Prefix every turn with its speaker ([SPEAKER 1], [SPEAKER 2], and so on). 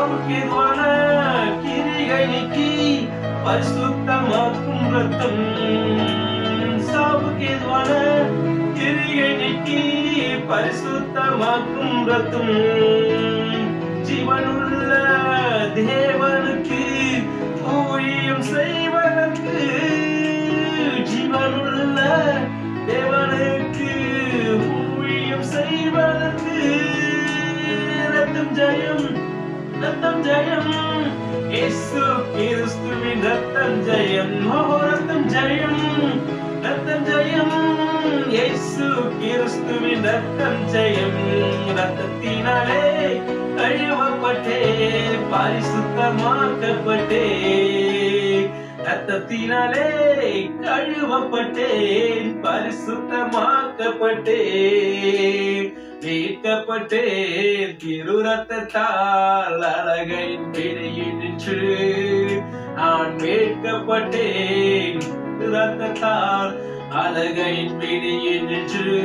[SPEAKER 1] சாவுக்கு எதுவான கிரியை நீக்கி பரிசுத்தமாக்கும் ரத்தம். சாவுக்கு எதுவான கிரியை நீக்கி பரிசுத்தமாக்கும் ரத்தம். ஜீவனுள்ள தேவனுக்கு ஊழியம் செய்வதற்கு, ஜீவனுள்ள தேவனுக்கு ஊழியம் செய்வதற்கு ரத்தம் ஜெயம், ரத்தம் ஜெயம். இயேசு கிறிஸ்துவின் ரத்தம் ஜெயம். ஓ ரத்தம் ஜெயம், ரத்தம் ஜெயம். இயேசு கிறிஸ்துவின் ரத்தம் ஜெயம். ரத்தத்தினாலே கழுவப்பட்டே பரிசுத்தமாக்கப்பட்டே, ரத்தத்தினாலே கழுவப்பட்டேன் பரிசுத்தமாக்கப்பட்டே, மீட்கப்பட்டேன் திரு ரத்தத்தால் அழகையின் பிடியில் நின்று. நான் மீட்கப்பட்டேன் திரு ரத்தத்தால் அழகையின் பிடியில் நின்று.